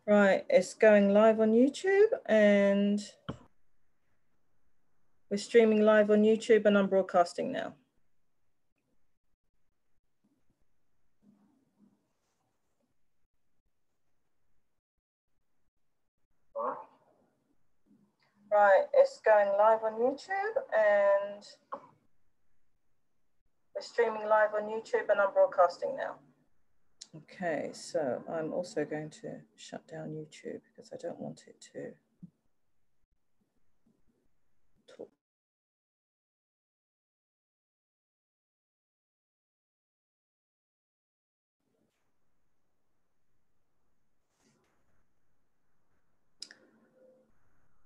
Right, it's going live on YouTube and we're streaming live on YouTube and I'm broadcasting now. Right, it's going live on YouTube and we're streaming live on YouTube and I'm broadcasting now. Okay, so I'm also going to shut down YouTube because I don't want it to talk.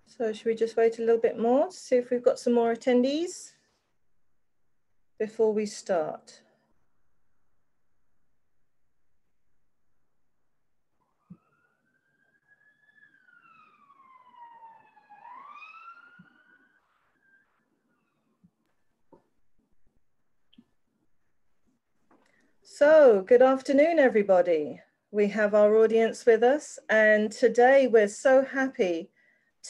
So should we just wait a little bit more, see if we've got some more attendees before we start? So, good afternoon, everybody. We have our audience with us, and today we're so happy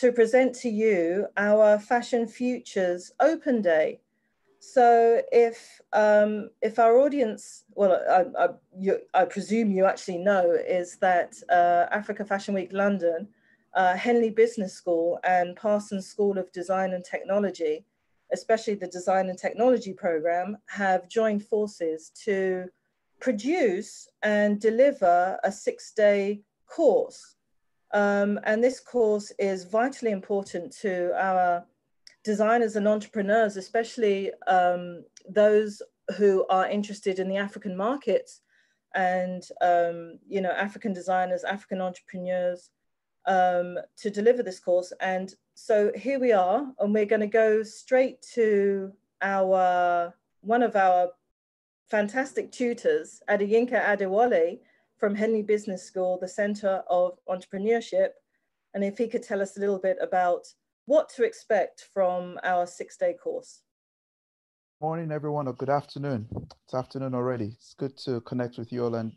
to present to you our Fashion Futures Open Day. So, if our audience, well, I presume you actually know, is that Africa Fashion Week London, Henley Business School, and Parsons School of Design and Technology, especially the Design and Technology program, have joined forces to produce and deliver a 6-day course. And this course is vitally important to our designers and entrepreneurs, especially those who are interested in the African markets and, you know, African designers, African entrepreneurs, to deliver this course. And so here we are, and we're going to go straight to one of our fantastic tutors, Adeyinka Adewale from Henley Business School, the Center of Entrepreneurship. And if he could tell us a little bit about what to expect from our 6-day course. Morning, everyone, or good afternoon. It's afternoon already. It's good to connect with you all, and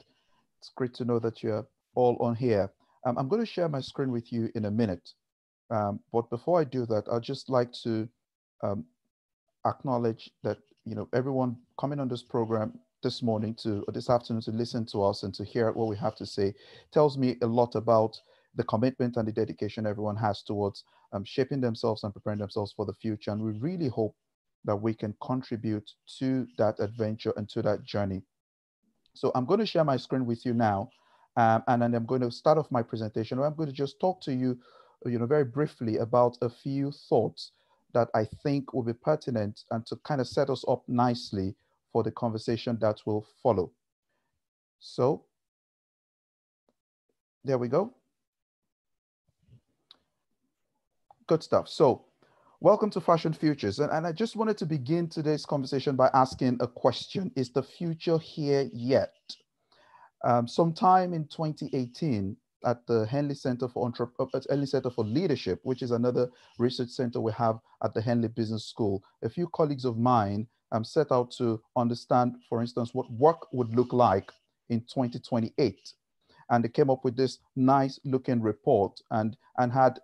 it's great to know that you're all on here. I'm going to share my screen with you in a minute. But before I do that, I'd just like to acknowledge that, you know, everyone coming on this program this morning or this afternoon to listen to us and to hear what we have to say tells me a lot about the commitment and the dedication everyone has towards shaping themselves and preparing themselves for the future. And we really hope that we can contribute to that adventure and to that journey. So I'm going to share my screen with you now. And then I'm going to start off my presentation. I'm going to just talk to you, very briefly about a few thoughts that I think will be pertinent and to kind of set us up nicely for the conversation that will follow. So there we go. Good stuff. So welcome to Fashion Futures. And I just wanted to begin today's conversation by asking a question. Is the future here yet? Sometime in 2018, at the Henley Center for Leadership, which is another research center we have at the Henley Business School, a few colleagues of mine set out to understand, for instance, what work would look like in 2028. And they came up with this nice looking report and had,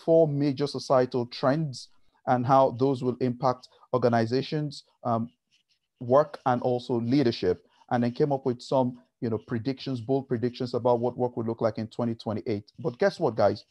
4 major societal trends and how those will impact organizations, work, and also leadership. And then came up with some predictions, bold predictions about what work would look like in 2028. But guess what, guys?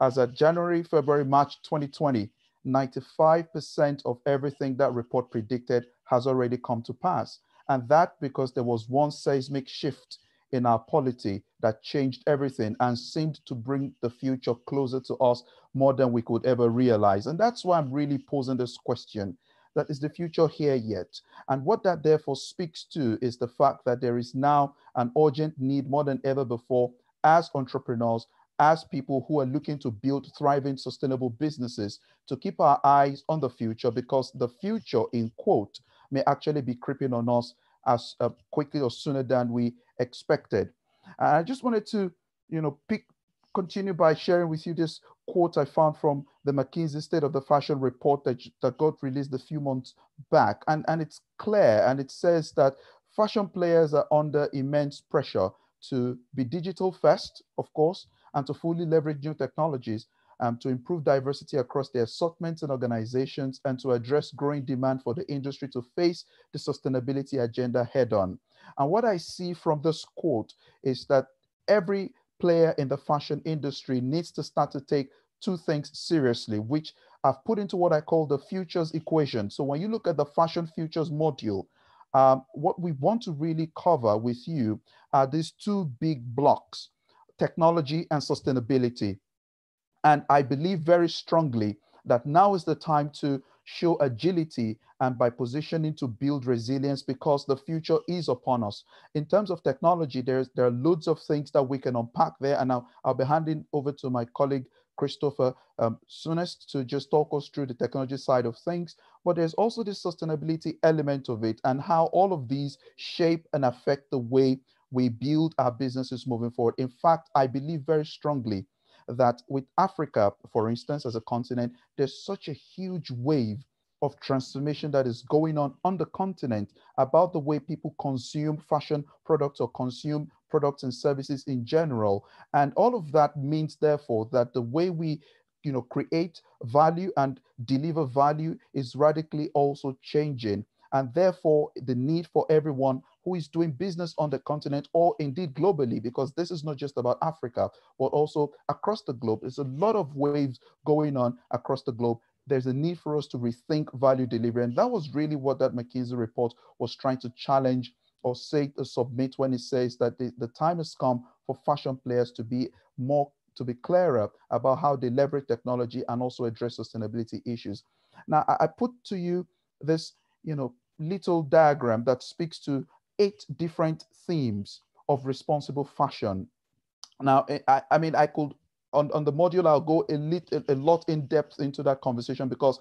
As of January, February, March 2020, 95% of everything that report predicted has already come to pass. And that because there was one seismic shift in our polity that changed everything and seemed to bring the future closer to us more than we could ever realize. And that's why I'm really posing this question. That is the future here yet? And what that therefore speaks to is the fact that there is now an urgent need more than ever before as entrepreneurs, as people who are looking to build thriving, sustainable businesses, to keep our eyes on the future, because the future, in quote, may actually be creeping on us as quickly or sooner than we expected. And I just wanted to, continue by sharing with you this quote I found from the McKinsey State of the Fashion report that got released a few months back. And it's clear, and it says that fashion players are under immense pressure to be digital first, of course, and to fully leverage new technologies, to improve diversity across their assortments and organizations, and to address growing demand for the industry to face the sustainability agenda head on. And what I see from this quote is that every player in the fashion industry needs to start to take two things seriously, which I've put into what I call the futures equation. So when you look at the fashion futures module, what we want to really cover with you are these two big blocks: technology and sustainability. And I believe very strongly that now is the time to show agility and by positioning to build resilience, because the future is upon us. In terms of technology, there are loads of things that we can unpack there. And I'll be handing over to my colleague, Christopher, soonest, to just talk us through the technology side of things. But there's also the sustainability element of it and how all of these shape and affect the way we build our businesses moving forward. In fact, I believe very strongly that with Africa, for instance, as a continent, there's such a huge wave of transformation that is going on the continent about the way people consume fashion products or consume products and services in general. And all of that means, therefore, that the way we create value and deliver value is radically also changing. And therefore, the need for everyone who is doing business on the continent or indeed globally, because this is not just about Africa, but also across the globe. There's a lot of waves going on across the globe. There's a need for us to rethink value delivery. And that was really what that McKinsey report was trying to challenge or say to submit when it says that the time has come for fashion players to be clearer about how they leverage technology and also address sustainability issues. Now, I put to you this, little diagram that speaks to 8 different themes of responsible fashion. Now, I mean, I could, on the module, I'll go a lot in depth into that conversation, because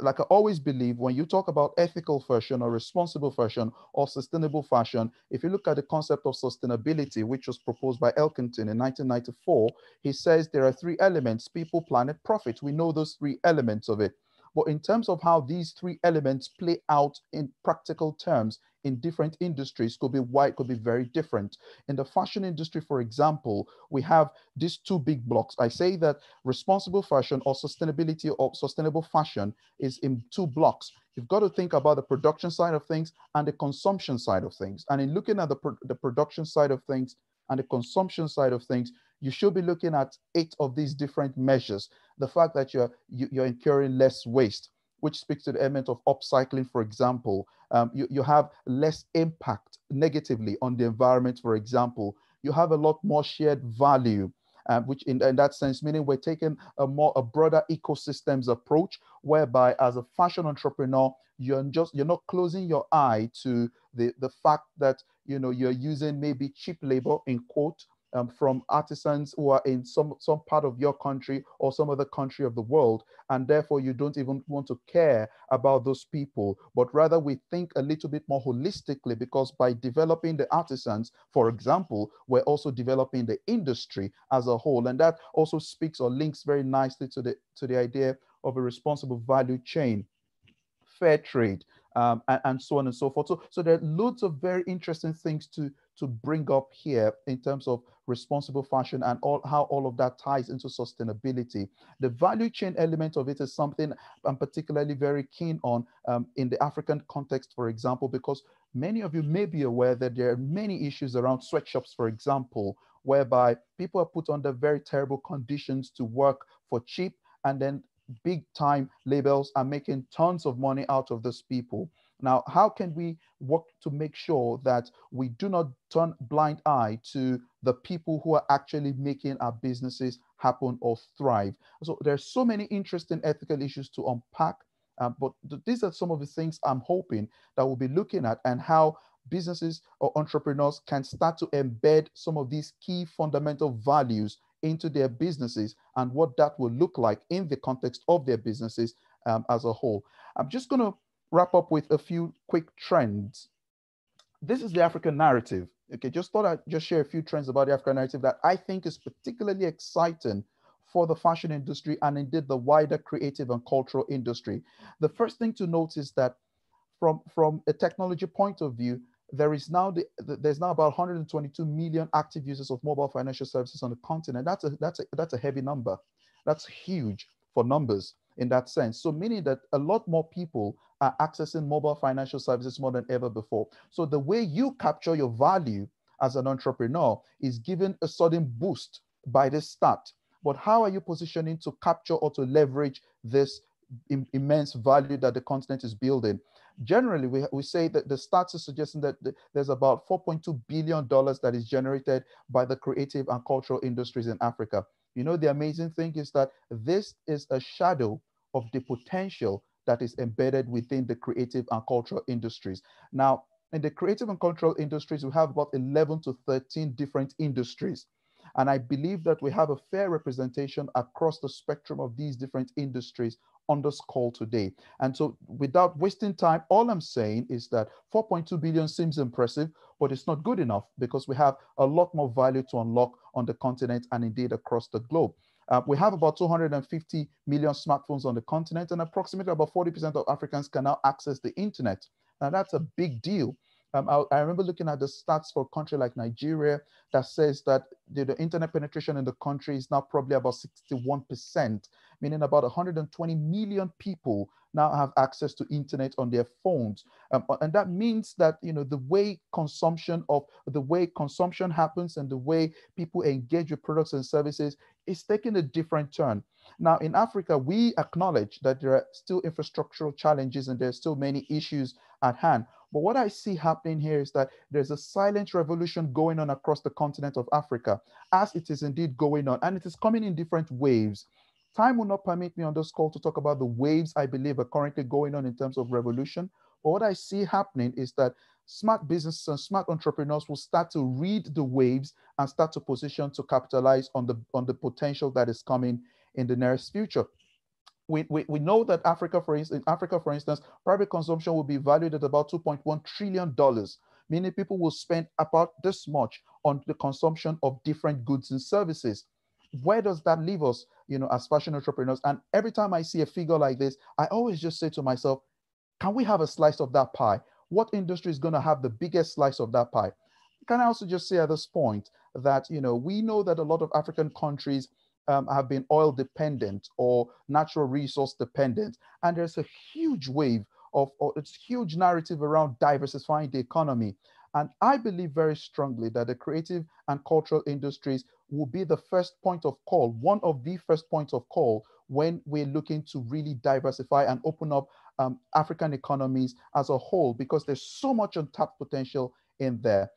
like I always believe, when you talk about ethical fashion or responsible fashion or sustainable fashion, if you look at the concept of sustainability, which was proposed by Elkington in 1994, he says there are 3 elements: people, planet, profit. We know those 3 elements of it. But in terms of how these 3 elements play out in practical terms in different industries, could be wide, could be very different. In the fashion industry, for example, we have these 2 big blocks. I say that responsible fashion or sustainability or sustainable fashion is in 2 blocks. You've got to think about the production side of things and the consumption side of things. And in looking at the production side of things and the consumption side of things, you should be looking at 8 of these different measures. The fact that you're incurring less waste, which speaks to the element of upcycling, for example. You have less impact negatively on the environment, for example. You have a lot more shared value, which in that sense, meaning we're taking a broader ecosystems approach, whereby as a fashion entrepreneur, you're not closing your eye to the fact that you're using maybe cheap labor, in quote, from artisans who are in some part of your country or some other country of the world, and therefore you don't even want to care about those people, but rather we think a little bit more holistically, because by developing the artisans, for example, we're also developing the industry as a whole. And that also speaks or links very nicely to the idea of a responsible value chain, fair trade, and so on and so forth. So there are loads of very interesting things to bring up here in terms of responsible fashion and how all of that ties into sustainability. The value chain element of it is something I'm particularly very keen on in the African context, for example, because many of you may be aware that there are many issues around sweatshops, for example, whereby people are put under very terrible conditions to work for cheap, and then big time labels are making tons of money out of these people. Now, how can we work to make sure that we do not turn blind eye to the people who are actually making our businesses happen or thrive? So there's so many interesting ethical issues to unpack, but these are some of the things I'm hoping that we'll be looking at, and how businesses or entrepreneurs can start to embed some of these key fundamental values into their businesses, and what that will look like in the context of their businesses as a whole. I'm just going to wrap up with a few quick trends. This is the African narrative. Okay, just thought I'd just share a few trends about the African narrative that I think is particularly exciting for the fashion industry and indeed the wider creative and cultural industry. The first thing to note is that from a technology point of view, there's now about 122 million active users of mobile financial services on the continent. That's a heavy number. That's huge for numbers in that sense. So meaning that a lot more people are accessing mobile financial services more than ever before. So the way you capture your value as an entrepreneur is given a sudden boost by this start. But how are you positioning to capture or to leverage this immense value that the continent is building? Generally, we say that the stats are suggesting that there's about $4.2 billion that is generated by the creative and cultural industries in Africa. You know, the amazing thing is that this is a shadow of the potential that is embedded within the creative and cultural industries. Now, in the creative and cultural industries, we have about 11 to 13 different industries. And I believe that we have a fair representation across the spectrum of these different industries on this call today. And so without wasting time, all I'm saying is that 4.2 billion seems impressive, but it's not good enough because we have a lot more value to unlock on the continent and indeed across the globe. We have about 250 million smartphones on the continent, and approximately about 40% of Africans can now access the internet. Now that's a big deal. I remember looking at the stats for a country like Nigeria that says that the internet penetration in the country is now probably about 61%, meaning about 120 million people now have access to internet on their phones. And that means that, you know, the way consumption happens and the way people engage with products and services is taking a different turn. Now, in Africa, we acknowledge that there are still infrastructural challenges and there's still many issues at hand. But what I see happening here is that there's a silent revolution going on across the continent of Africa, as it is indeed going on, and it is coming in different waves. Time will not permit me on this call to talk about the waves I believe are currently going on in terms of revolution. But what I see happening is that smart businesses and smart entrepreneurs will start to read the waves and start to position to capitalize on the potential that is coming in the nearest future. We know that Africa, for instance, private consumption will be valued at about $2.1 trillion, meaning people will spend about this much on the consumption of different goods and services. Where does that leave us, you know, as fashion entrepreneurs? And every time I see a figure like this, I always just say to myself, can we have a slice of that pie? What industry is going to have the biggest slice of that pie? Can I also just say at this point that, you know, we know that a lot of African countries have been oil dependent or natural resource dependent. And there's a huge wave it's huge narrative around diversifying the economy. And I believe very strongly that the creative and cultural industries will be the first point of call, one of the first points of call when we're looking to really diversify and open up African economies as a whole, because there's so much untapped potential in there.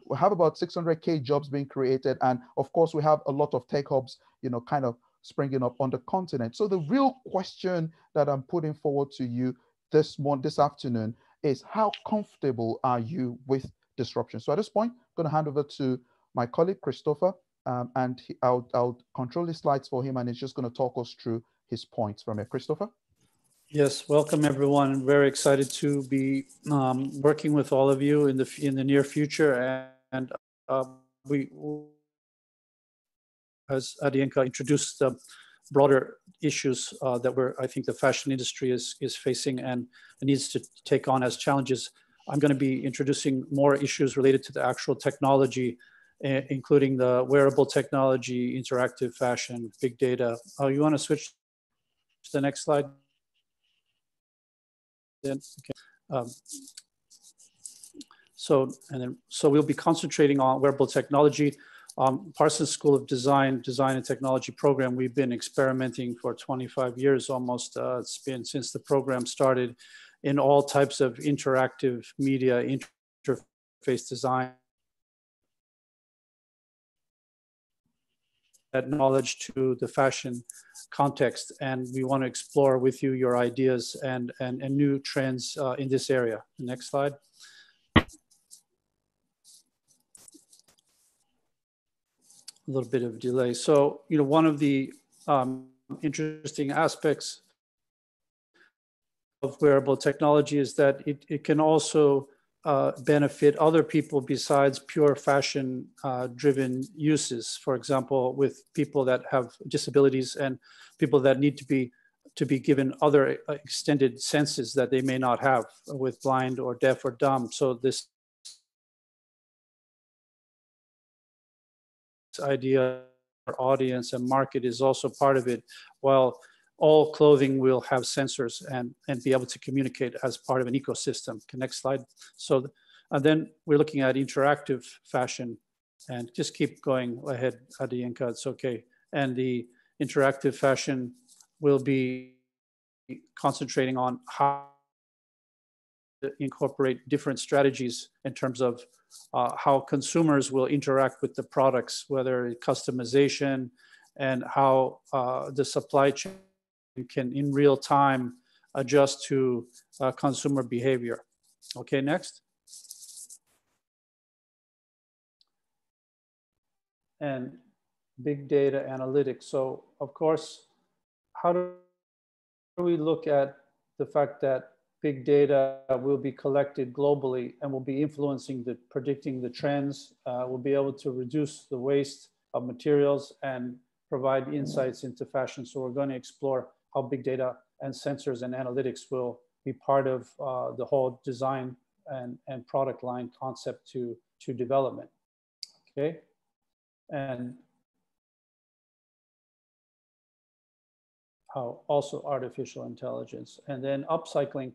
We have about 600K jobs being created. And of course, we have a lot of tech hubs, you know, kind of springing up on the continent. So the real question that I'm putting forward to you this afternoon is, how comfortable are you with disruption? So at this point, I'm going to hand over to my colleague, Christopher, and I'll control the slides for him, and he's just going to talk us through his points from here. Christopher? Yes, welcome everyone. Very excited to be working with all of you in the near future. And we, as Adienka introduced, the broader issues that I think the fashion industry is facing and needs to take on as challenges. I'm going to be introducing more issues related to the actual technology, including the wearable technology, interactive fashion, big data. Oh, you want to switch to the next slide? Okay. So we'll be concentrating on wearable technology. Parsons School of Design and Technology program, we've been experimenting for 25 years almost. It's been since the program started in all types of interactive media, interface design, that knowledge to the fashion context. And we want to explore with you your ideas and new trends in this area. Next slide. A little bit of delay. So, you know, one of the interesting aspects of wearable technology is that it can also benefit other people besides pure fashion driven uses. For example, with people that have disabilities and people that need to be given other extended senses that they may not have with blind or deaf or dumb. So this idea, our audience and market is also part of it. Well, all clothing will have sensors and be able to communicate as part of an ecosystem. Okay, next slide. So, and then we're looking at interactive fashion, and just keep going ahead, Adienka, it's okay. And the interactive fashion will be concentrating on how to incorporate different strategies in terms of how consumers will interact with the products, whether customization and how the supply chain can in real time adjust to consumer behavior. Okay, next. And big data analytics. So of course, how do we look at the fact that big data will be collected globally and will be influencing predicting the trends, will be able to reduce the waste of materials and provide insights into fashion. So we're going to explore how big data and sensors and analytics will be part of the whole design and product line concept to development. Okay. And also artificial intelligence. And then upcycling,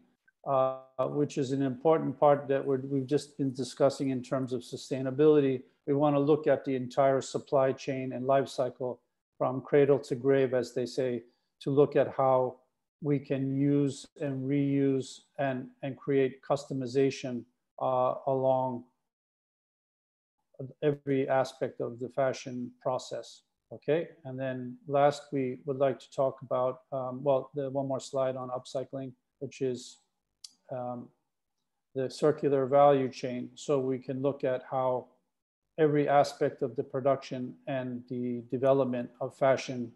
which is an important part that we've just been discussing in terms of sustainability. We want to look at the entire supply chain and life cycle from cradle to grave, as they say, to look at how we can use and reuse and create customization along every aspect of the fashion process. Okay, and then last, we would like to talk about, well, the one more slide on upcycling, which is the circular value chain. So we can look at how every aspect of the production and the development of fashion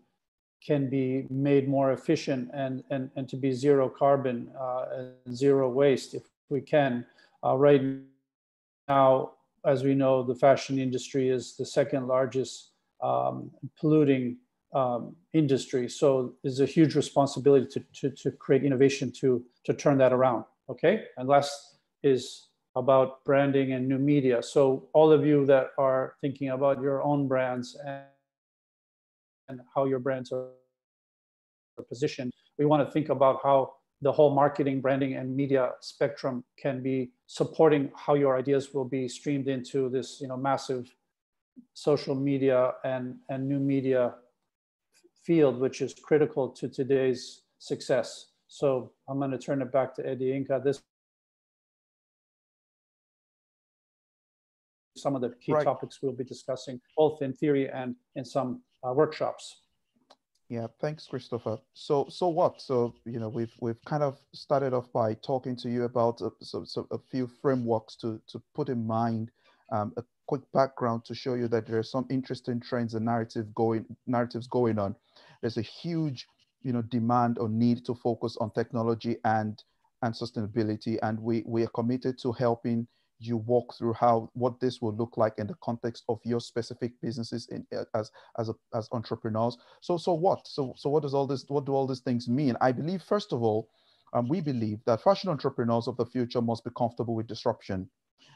can be made more efficient and to be zero carbon and zero waste if we can. Right now, as we know, the fashion industry is the second largest polluting industry. So there's a huge responsibility to create innovation to turn that around. Okay, and last is about branding and new media. So all of you that are thinking about your own brands and how your brands are positioned, we want to think about how the whole marketing, branding, and media spectrum can be supporting how your ideas will be streamed into this, massive social media and new media field, which is critical to today's success. So I'm going to turn it back to Adienka. This some of the key topics we'll be discussing, both in theory and in some workshops. Yeah, thanks, Christopher. So what? So we've kind of started off by talking to you about a few frameworks to put in mind, a quick background to show you that there are some interesting trends and narratives going on. There's a huge demand or need to focus on technology and sustainability, and we are committed to helping you walk through what this will look like in the context of your specific businesses as entrepreneurs. So what do all these things mean? I believe, first of all, we believe that fashion entrepreneurs of the future must be comfortable with disruption,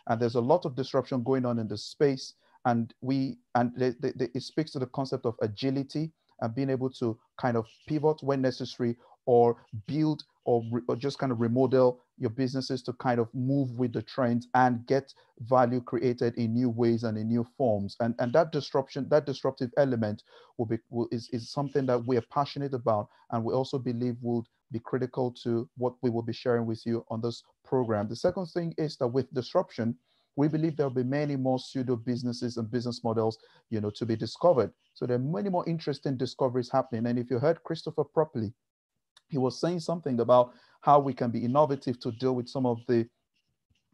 and there's a lot of disruption going on in this space, and it speaks to the concept of agility and being able to kind of pivot when necessary, or build or just kind of remodel your businesses to kind of move with the trends and get value created in new ways and in new forms. And that disruptive element is something that we are passionate about, and we also believe would be critical to what we will be sharing with you on this program. The second thing is that with disruption, we believe there will be many more pseudo businesses and business models, to be discovered. So there are many more interesting discoveries happening. And if you heard Christopher properly, he was saying something about how we can be innovative to deal with some of the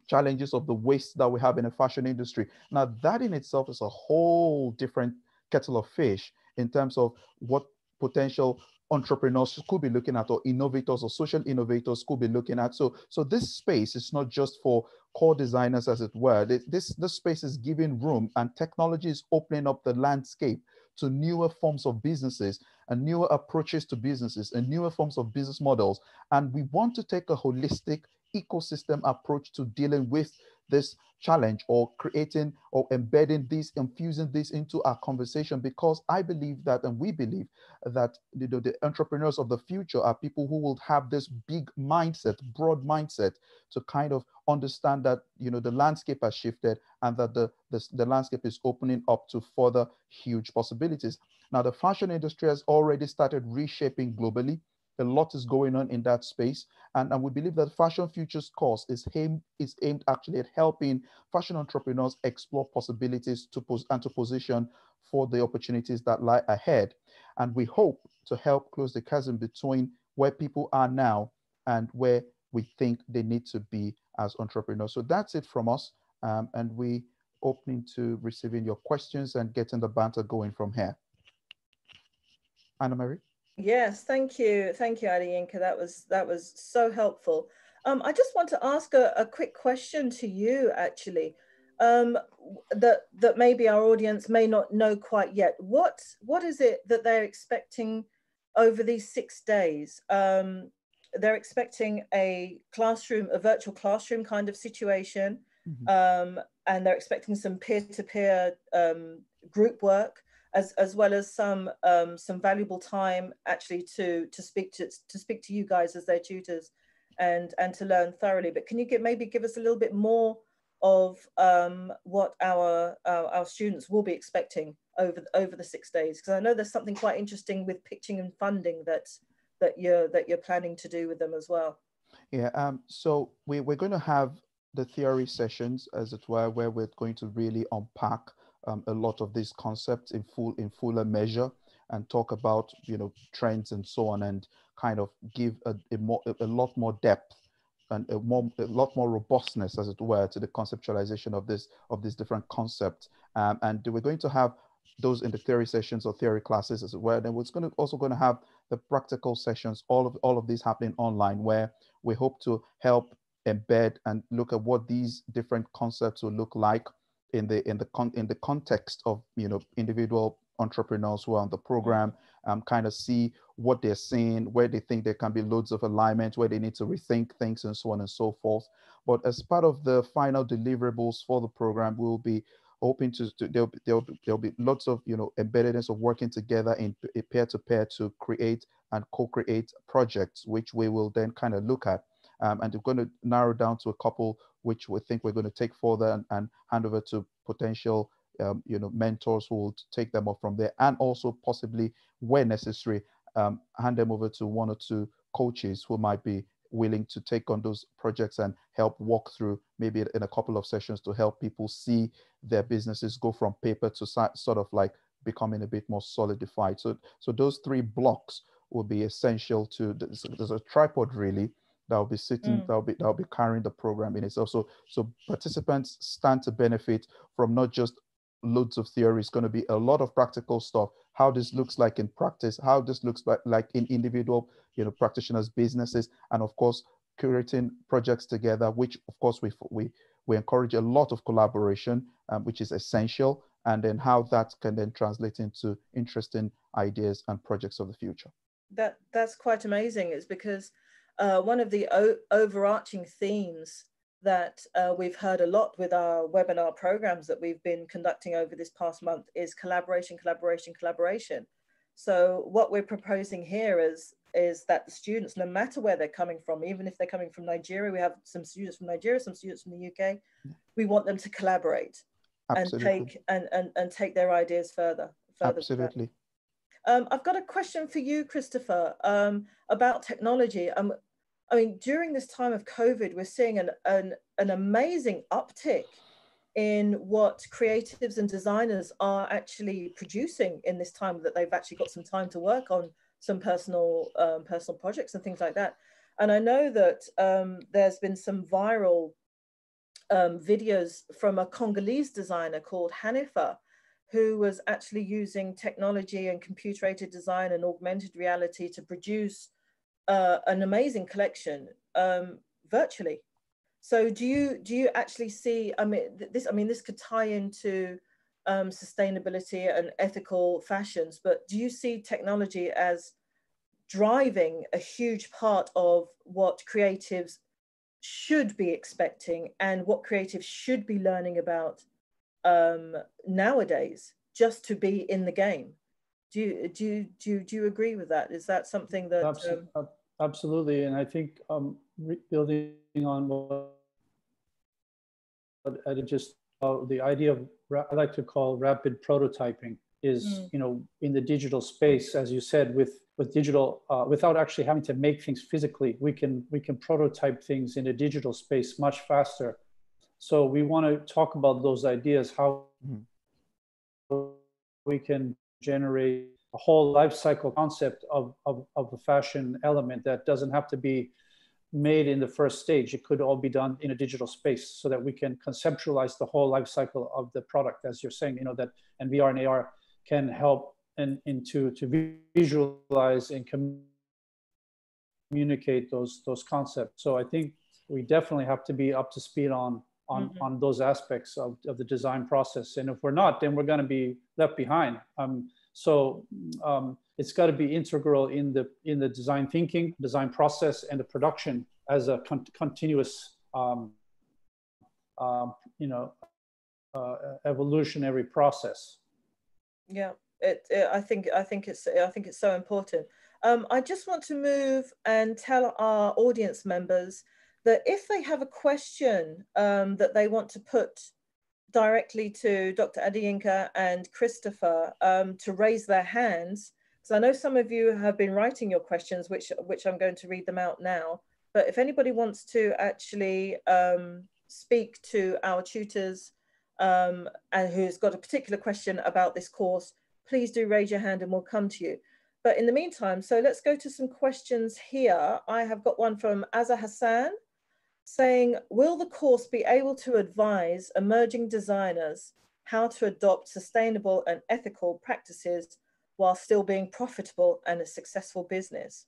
challenges of the waste that we have in the fashion industry. Now, that in itself is a whole different kettle of fish in terms of what potential entrepreneurs could be looking at, or innovators or social innovators could be looking at. So this space is not just for core designers, as it were. This space is giving room, and technology is opening up the landscape to newer forms of businesses and newer approaches to businesses and newer forms of business models. And we want to take a holistic ecosystem approach to dealing with this challenge, or creating or embedding this, infusing this into our conversation, because I believe that, and we believe that, the entrepreneurs of the future are people who will have this big mindset, broad mindset, to kind of understand that, the landscape has shifted, and that the landscape is opening up to further huge possibilities. Now, the fashion industry has already started reshaping globally. A lot is going on in that space. And we believe that Fashion Futures course is aimed actually at helping fashion entrepreneurs explore possibilities to position for the opportunities that lie ahead. And we hope to help close the chasm between where people are now and where we think they need to be as entrepreneurs. So that's it from us. And we opening to receiving your questions and getting the banter going from here. Anna Marie? Yes, thank you, Adeyinka. That was so helpful. I just want to ask a quick question to you, actually, that maybe our audience may not know quite yet. What is it that they're expecting over these 6 days? They're expecting a virtual classroom kind of situation, and they're expecting some peer-to-peer group work, as well as some valuable time actually to speak to you guys as their tutors, and to learn thoroughly. But can you maybe give us a little bit more of what our students will be expecting over the 6 days? Because I know there's something quite interesting with pitching and funding that you're planning to do with them as well. Yeah. So we're going to have the theory sessions, as it were, where we're going to really unpack a lot of these concepts in fuller measure, and talk about trends and so on, and kind of give a lot more depth and a lot more robustness, as it were, to the conceptualization of these different concepts. And we're going to have those in the theory sessions or theory classes, as it were. Then we're also going to have the practical sessions, all of these happening online, where we hope to help embed and look at what these different concepts will look like in the context of individual entrepreneurs who are on the program, kind of see what they're seeing, where they think there can be loads of alignment, where they need to rethink things, and so on and so forth. But as part of the final deliverables for the program, we'll be hoping there'll be lots of embeddedness of working together in peer-to-peer to create and co-create projects, which we will then kind of look at. And we're going to narrow down to a couple which we think we're going to take further and hand over to potential mentors who will take them up from there, and also possibly, where necessary, hand them over to one or two coaches who might be willing to take on those projects and help walk through, maybe in a couple of sessions, to help people see their businesses go from paper to sort of like becoming a bit more solidified. So those 3 blocks will be essential to. There's a tripod really that will be sitting, that'll be carrying the program in itself. So participants stand to benefit from not just loads of theory. It's going to be a lot of practical stuff, how this looks like in practice, how this looks like in individual practitioners' businesses, and of course curating projects together, which of course we encourage a lot of collaboration, which is essential, and then how that can then translate into interesting ideas and projects of the future. That's quite amazing. It's because one of the overarching themes that we've heard a lot with our webinar programs that we've been conducting over this past month is collaboration, collaboration, collaboration. So what we're proposing here is that the students, no matter where they're coming from, even if they're coming from Nigeria, we have some students from Nigeria, some students from the UK, we want them to collaborate. Absolutely. and take their ideas further. Absolutely. I've got a question for you, Christopher, about technology. I mean, during this time of COVID, we're seeing an amazing uptick in what creatives and designers are actually producing in this time, that they've actually got some time to work on some personal projects and things like that. And I know that there's been some viral videos from a Congolese designer called Hanifa, who was actually using technology and computer-aided design and augmented reality to produce an amazing collection virtually. So do you actually see, this could tie into sustainability and ethical fashions, but do you see technology as driving a huge part of what creatives should be expecting and what creatives should be learning about nowadays, just to be in the game. Do you agree with that? Is that something that absolutely? And I think building on what I just the idea of I like to call rapid prototyping is, you know, in the digital space, as you said, with digital, without actually having to make things physically, we can prototype things in a digital space much faster. So we want to talk about those ideas, how we can generate a whole life cycle concept of a fashion element that doesn't have to be made in the first stage. It could all be done in a digital space, so that we can conceptualize the whole life cycle of the product, as you're saying, you know, that, and VR and AR can help to visualize and communicate those concepts. So I think we definitely have to be up to speed on those aspects of the design process. And if we're not, then we're going to be left behind. It's got to be integral in the design thinking, design process, and the production as a continuous, evolutionary process. Yeah, I think it's so important. I just want to move and tell our audience members that if they have a question that they want to put directly to Dr. Adeyinka and Christopher, to raise their hands. So I know some of you have been writing your questions, which I'm going to read them out now. But if anybody wants to actually speak to our tutors and who's got a particular question about this course, please do raise your hand and we'll come to you. But in the meantime, so let's go to some questions here. I have got one from Azza Hassan saying, will the course be able to advise emerging designers how to adopt sustainable and ethical practices while still being profitable and a successful business?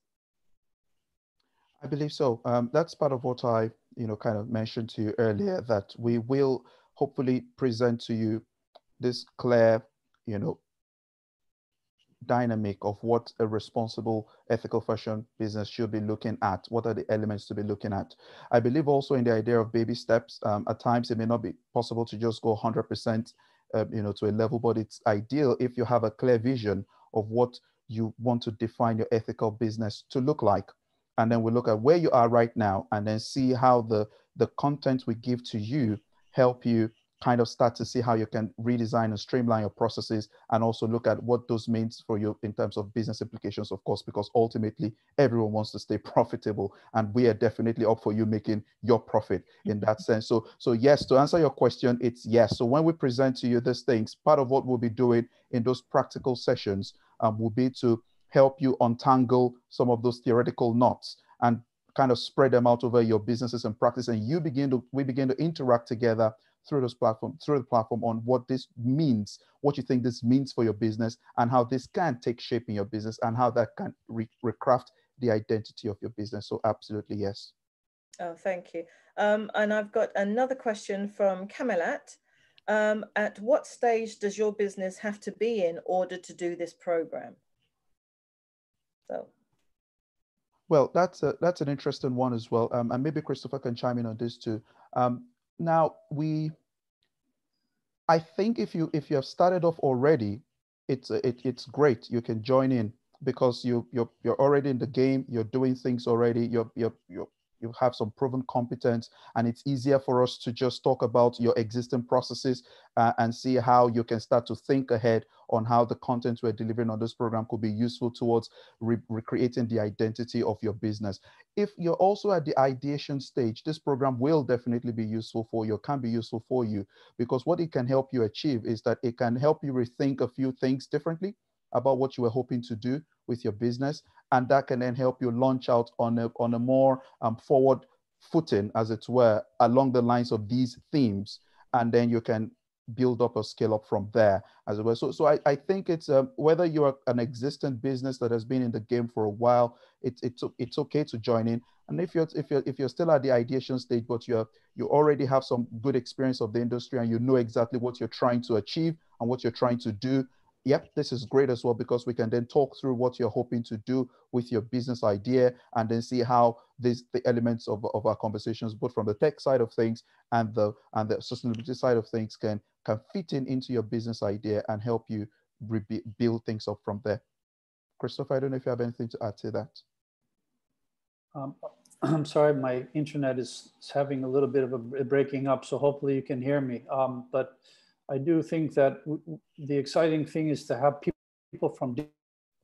I believe so. That's part of what I, kind of mentioned to you earlier, that we will hopefully present to you this clear, dynamic of what a responsible ethical fashion business should be looking at. What are the elements to be looking at? I believe also in the idea of baby steps. At times it may not be possible to just go 100% to a level, but it's ideal if you have a clear vision of what you want to define your ethical business to look like. And then we look at where you are right now and then see how the content we give to you help you kind of start to see how you can redesign and streamline your processes, and also look at what those means for you in terms of business implications, of course, because ultimately everyone wants to stay profitable, and we are definitely up for you making your profit in that sense. So yes, to answer your question, it's yes. So when we present to you these things, part of what we'll be doing in those practical sessions will be to help you untangle some of those theoretical knots and kind of spread them out over your businesses and practice, and we begin to interact together through the platform on what this means, what you think this means for your business, and how this can take shape in your business, and how that can recraft the identity of your business. So absolutely, yes. Oh, thank you. And I've got another question from Kamilat. At what stage does your business have to be in order to do this program? So. Well, that's an interesting one as well. And maybe Christopher can chime in on this too. Now, I think if you have started off already, it's great. You can join in because you're already in the game. You're doing things already. You have some proven competence, and it's easier for us to just talk about your existing processes and see how you can start to think ahead on how the content we're delivering on this program could be useful towards recreating the identity of your business. If you're also at the ideation stage, this program will definitely be useful for you, can be useful for you, because what it can help you achieve is that it can help you rethink a few things differently about what you were hoping to do with your business, and that can then help you launch out on a more forward footing, as it were, along the lines of these themes, and then you can build up or scale up from there, as it were. So I think it's whether you're an existing business that has been in the game for a while, it's okay to join in. And if you're still at the ideation stage, but you already have some good experience of the industry and you know exactly what you're trying to achieve and what you're trying to do, yep, this is great as well, because we can then talk through what you're hoping to do with your business idea, and then see how the elements of our conversations, both from the tech side of things and the sustainability side of things, can fit into your business idea and help you build things up from there. Christopher, I don't know if you have anything to add to that. I'm sorry, my internet is having a little bit of a breaking up, so hopefully you can hear me. But I do think that the exciting thing is to have people from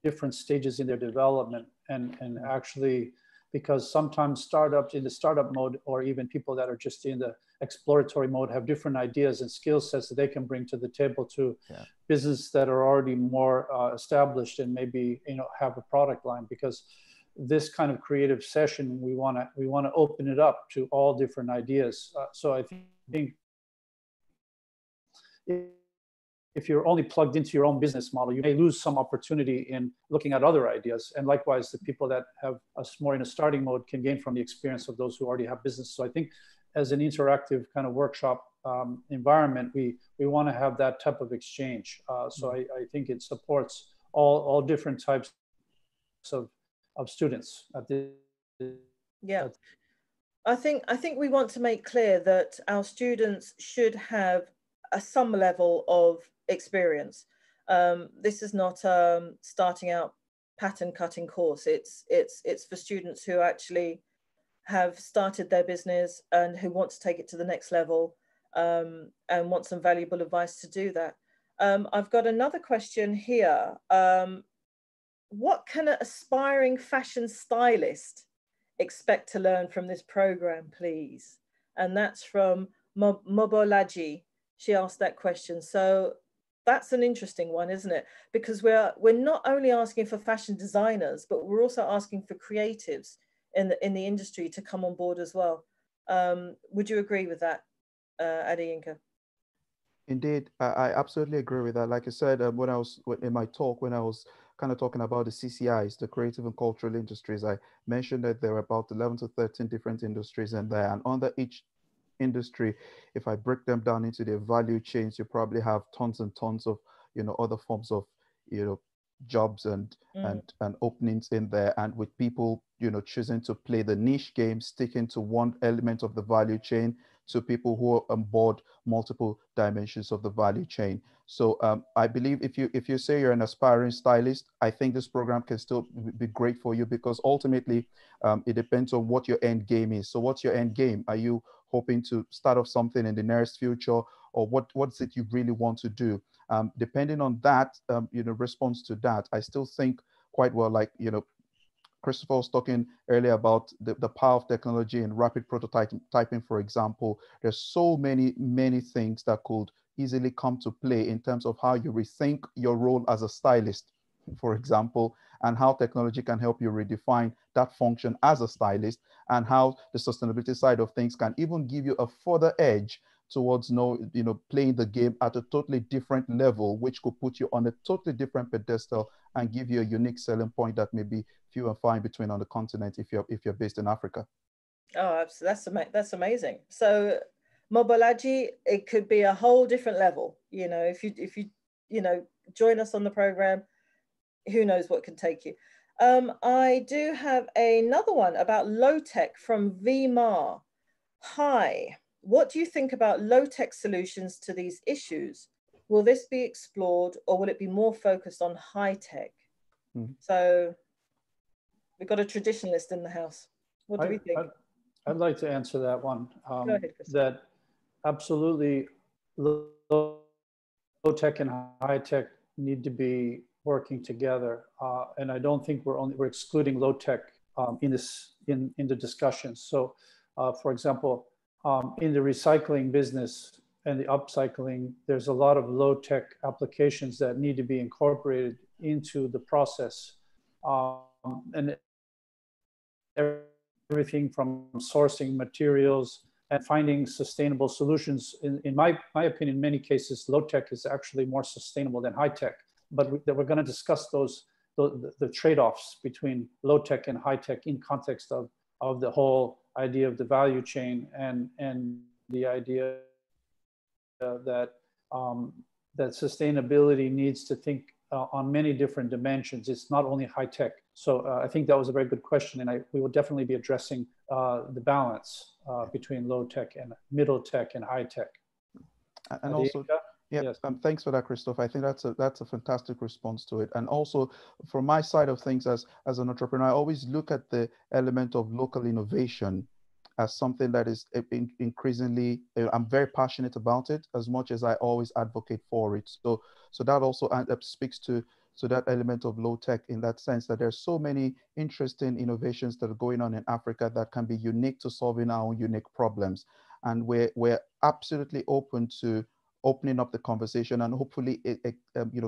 different stages in their development, and actually, because sometimes startups in the startup mode, or even people that are just in the exploratory mode, have different ideas and skill sets that they can bring to the table to businesses that are already more established and maybe, you know, have a product line. Because this kind of creative session, we want to open it up to all different ideas. So I think if you're only plugged into your own business model, you may lose some opportunity in looking at other ideas. And likewise, the people that have us more in a starting mode can gain from the experience of those who already have business. So I think as an interactive kind of workshop environment, we want to have that type of exchange. So I think it supports all different types of students at the I think we want to make clear that our students should have some level of experience. This is not starting out pattern cutting course. It's for students who actually have started their business and who want to take it to the next level, and want some valuable advice to do that. I've got another question here. What can an aspiring fashion stylist expect to learn from this program, please? And that's from Mobolaji. She asked that question. So that's an interesting one, isn't it? Because we're not only asking for fashion designers, but we're also asking for creatives in the industry to come on board as well. Would you agree with that, Adeyinka? Indeed, I absolutely agree with that. Like I said, when I was in my talk, when I was kind of talking about the CCIs, the creative and cultural industries, I mentioned that there are about 11 to 13 different industries in there. And under each industry, if I break them down into their value chains, you probably have tons and tons of, you know, other forms of, you know, jobs and openings in there. And with people, you know, choosing to play the niche game, sticking to one element of the value chain, to people who are on board multiple dimensions of the value chain. So I believe if you say you're an aspiring stylist, I think this program can still be great for you, because ultimately it depends on what your end game is. So what's your end game? Are you hoping to start off something in the nearest future, or what's it you really want to do? Depending on that, you know, response to that, I still think quite well, like, you know, Christopher was talking earlier about the power of technology and rapid prototyping, for example. There's so many things that could easily come to play in terms of how you rethink your role as a stylist, for example, and how technology can help you redefine that function as a stylist, and how the sustainability side of things can even give you a further edge towards playing the game at a totally different level, which could put you on a totally different pedestal and give you a unique selling point that may be few and far in between on the continent if you're based in Africa. Oh, that's amazing. So Mobolaji, it could be a whole different level. You know, if you join us on the program, who knows what can take you. I do have another one about low-tech from VMAR. Hi, what do you think about low-tech solutions to these issues? Will this be explored, or will it be more focused on high-tech? So we've got a traditionalist in the house. What do we think? I'd like to answer that one. Go ahead, Chris. That absolutely low-tech and high-tech need to be working together, and I don't think we're excluding low-tech in the discussions. So, for example, in the recycling business and the upcycling, there's a lot of low-tech applications that need to be incorporated into the process, and everything from sourcing materials and finding sustainable solutions. In my opinion, in many cases, low-tech is actually more sustainable than high-tech. But we're going to discuss the trade-offs between low-tech and high-tech in context of the whole idea of the value chain, and the idea that that sustainability needs to think on many different dimensions. It's not only high tech. So I think that was a very good question, and we will definitely be addressing the balance between low tech and middle tech and high tech. And also, yeah, yes. Thanks for that, Christoph. I think that's a fantastic response to it. And also, from my side of things, as an entrepreneur, I always look at the element of local innovation as something that is increasingly, I'm very passionate about it, as much as I always advocate for it. So that also speaks to that element of low tech, in that sense that there's so many interesting innovations that are going on in Africa that can be unique to solving our own unique problems. And we're absolutely open to opening up the conversation and hopefully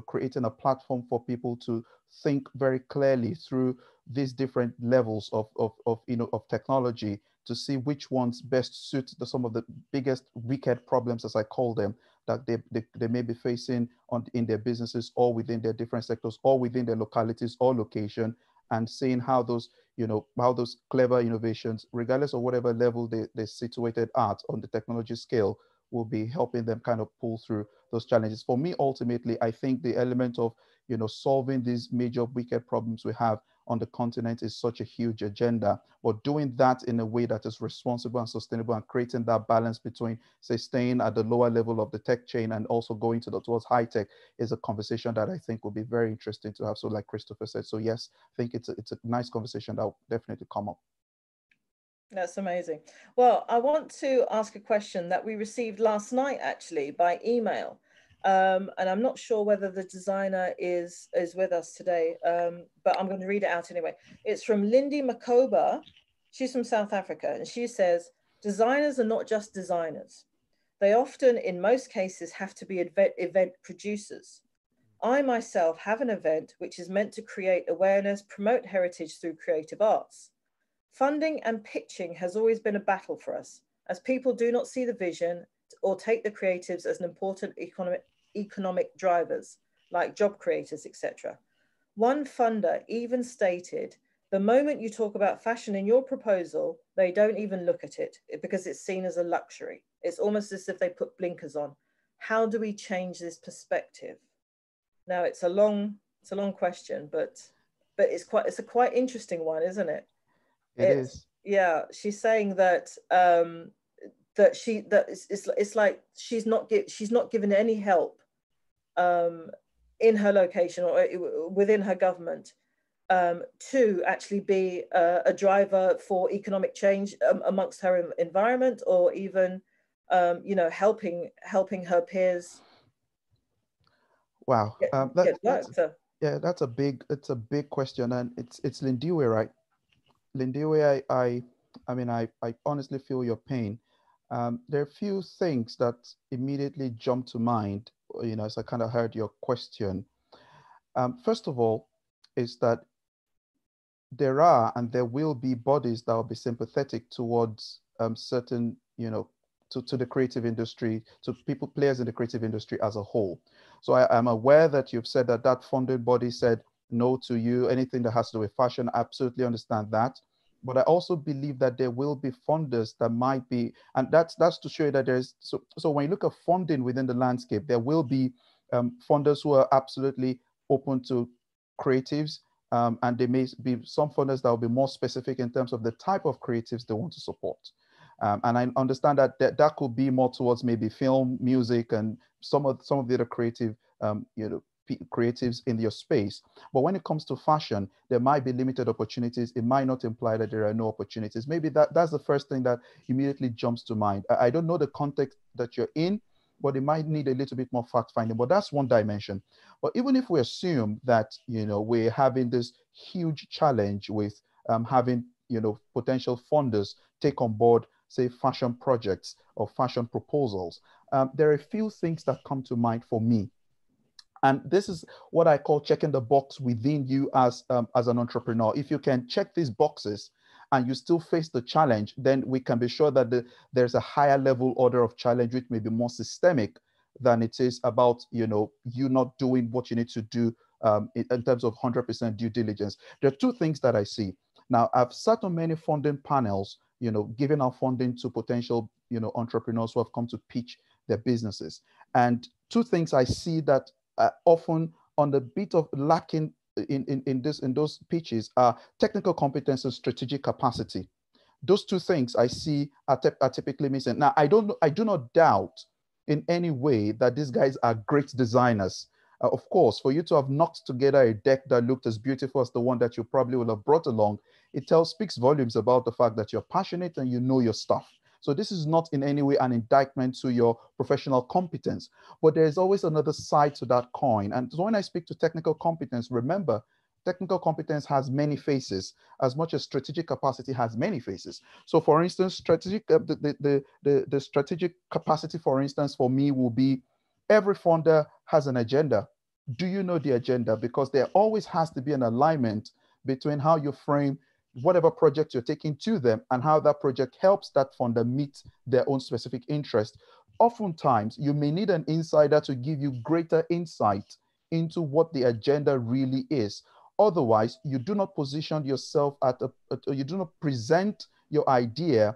creating a platform for people to think very clearly through these different levels of technology, to see which ones best suit some of the biggest wicked problems, as I call them, that they may be facing in their businesses, or within their different sectors, or within their localities or location, and seeing how those clever innovations, regardless of whatever level they're situated at on the technology scale, will be helping them kind of pull through those challenges. For me, ultimately, I think the element of solving these major wicked problems we have on the continent is such a huge agenda, but doing that in a way that is responsible and sustainable, and creating that balance between, say, staying at the lower level of the tech chain and also going towards high tech, is a conversation that I think will be very interesting to have. So like Christopher said, so yes, I think it's a nice conversation that will definitely come up. That's amazing. Well, I want to ask a question that we received last night, actually, by email. And I'm not sure whether the designer is with us today, but I'm going to read it out anyway. It's from Lindy Makoba. She's from South Africa, and she says, designers are not just designers. They often, in most cases, have to be event producers. I myself have an event which is meant to create awareness, promote heritage through creative arts. Funding and pitching has always been a battle for us, as people do not see the vision or take the creatives as an important economic drivers, like job creators, etc. One funder even stated, the moment you talk about fashion in your proposal, they don't even look at it because it's seen as a luxury. It's almost as if they put blinkers on. How do we change this perspective? Now, it's a long question, but it's a quite interesting one, isn't it? It is. Yeah, she's saying that it's like she's not given any help in her location or within her government to actually be a driver for economic change amongst her environment, or even helping her peers. Wow, that's a big question, and it's Lindiwe, right? Lindiwe, I honestly feel your pain. There are a few things that immediately jump to mind, as I kind of heard your question. First of all, is that there are and there will be bodies that will be sympathetic towards certain, to the creative industry, to players in the creative industry as a whole. So I'm aware that you've said that funded body said no to you, anything that has to do with fashion. I absolutely understand that. But I also believe that there will be funders that might be, and that's to show you that there's, so when you look at funding within the landscape, there will be funders who are absolutely open to creatives, and there may be some funders that will be more specific in terms of the type of creatives they want to support. And I understand that could be more towards maybe film, music, and some of the other creative, creatives in your space. But when it comes to fashion, there might be limited opportunities. It might not imply that there are no opportunities. Maybe that's the first thing that immediately jumps to mind. I don't know the context that you're in, but it might need a little bit more fact finding, but that's one dimension. But even if we assume that, we're having this huge challenge with having, potential funders take on board, say, fashion projects or fashion proposals, there are a few things that come to mind for me. And this is what I call checking the box within you as an entrepreneur. If you can check these boxes and you still face the challenge, then we can be sure that there's a higher level order of challenge, which may be more systemic than it is about, you not doing what you need to do in terms of 100% due diligence. There are two things that I see. Now, I've sat on many funding panels, giving out funding to potential, entrepreneurs who have come to pitch their businesses. And two things I see that often on the bit of lacking in those pitches are technical competence and strategic capacity. Those two things I see are typically missing. Now, I do not doubt in any way that these guys are great designers. Of course, for you to have knocked together a deck that looked as beautiful as the one that you probably would have brought along, speaks volumes about the fact that you're passionate and you know your stuff. So this is not in any way an indictment to your professional competence, but there's always another side to that coin. And so when I speak to technical competence, remember, technical competence has many faces, as much as strategic capacity has many faces. So for instance, the strategic capacity, for instance, for me will be every funder has an agenda. Do you know the agenda? Because there always has to be an alignment between how you frame whatever project you're taking to them and how that project helps that funder meet their own specific interest. Oftentimes, you may need an insider to give you greater insight into what the agenda really is. Otherwise, you do not position yourself you do not present your idea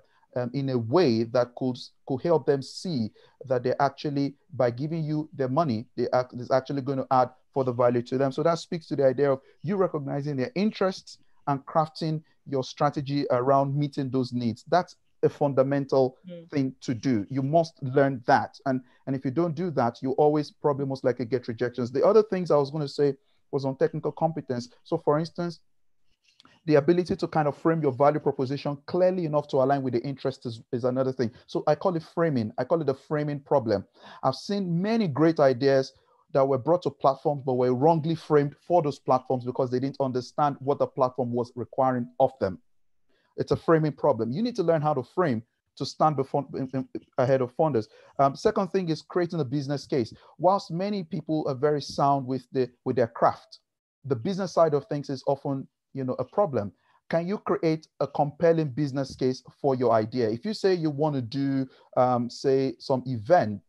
in a way that could help them see that they're actually, by giving you their money, is actually going to add further value to them. So that speaks to the idea of you recognizing their interests and crafting your strategy around meeting those needs. That's a fundamental thing to do. You must learn that. And if you don't do that, you always probably most likely get rejections. The other things I was going to say was on technical competence. So for instance, the ability to kind of frame your value proposition clearly enough to align with the interest is another thing. So I call it framing. I call it the framing problem. I've seen many great ideas that were brought to platforms but were wrongly framed for those platforms because they didn't understand what the platform was requiring of them. It's a framing problem. You need to learn how to frame to stand ahead of funders. Second thing is creating a business case. Whilst many people are very sound with their craft, the business side of things is often a problem. Can you create a compelling business case for your idea? If you say you want to do, say, some event,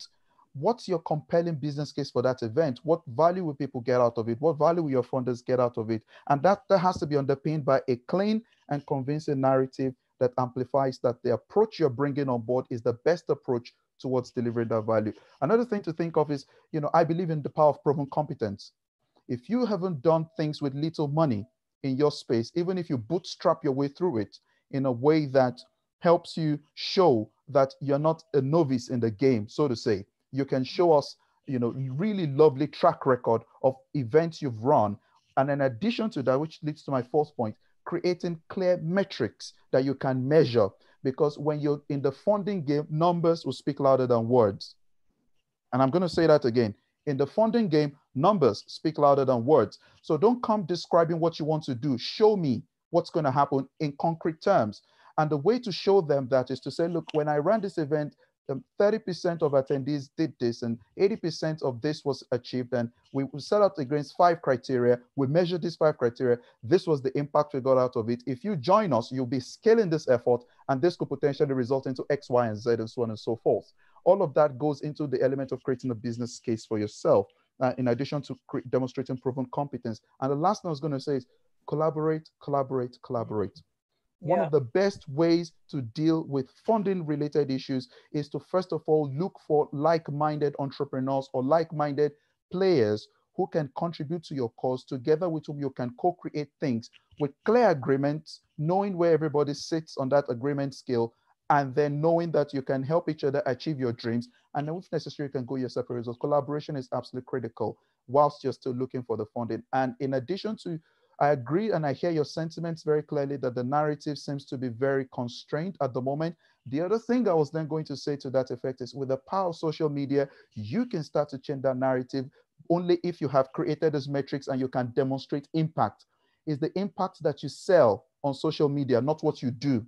what's your compelling business case for that event? What value will people get out of it? What value will your funders get out of it? And that has to be underpinned by a clean and convincing narrative that amplifies that the approach you're bringing on board is the best approach towards delivering that value. Another thing to think of is, I believe in the power of proven competence. If you haven't done things with little money in your space, even if you bootstrap your way through it in a way that helps you show that you're not a novice in the game, so to say, you can show us, really lovely track record of events you've run. And in addition to that, which leads to my fourth point, creating clear metrics that you can measure. Because when you're in the funding game, numbers will speak louder than words. And I'm going to say that again. In the funding game, numbers speak louder than words. So don't come describing what you want to do. Show me what's going to happen in concrete terms. And the way to show them that is to say, look, when I ran this event, 30% of attendees did this and 80% of this was achieved. And we set out against 5 criteria. We measured these 5 criteria. This was the impact we got out of it. If you join us, you'll be scaling this effort and this could potentially result into X, Y, and Z and so on and so forth. All of that goes into the element of creating a business case for yourself, in addition to demonstrating proven competence. And the last thing I was going to say is collaborate, collaborate, collaborate. One of the best ways to deal with funding related issues is to first of all look for like-minded entrepreneurs or like-minded players who can contribute to your cause, together with whom you can co-create things with clear agreements, knowing where everybody sits on that agreement scale, and then knowing that you can help each other achieve your dreams. And then if necessary, you can go your separate results. Collaboration is absolutely critical whilst you're still looking for the funding. And in addition to, I agree and I hear your sentiments very clearly that the narrative seems to be very constrained at the moment. The other thing I was then going to say to that effect is with the power of social media, you can start to change that narrative only if you have created those metrics and you can demonstrate impact. It's the impact that you sell on social media, not what you do,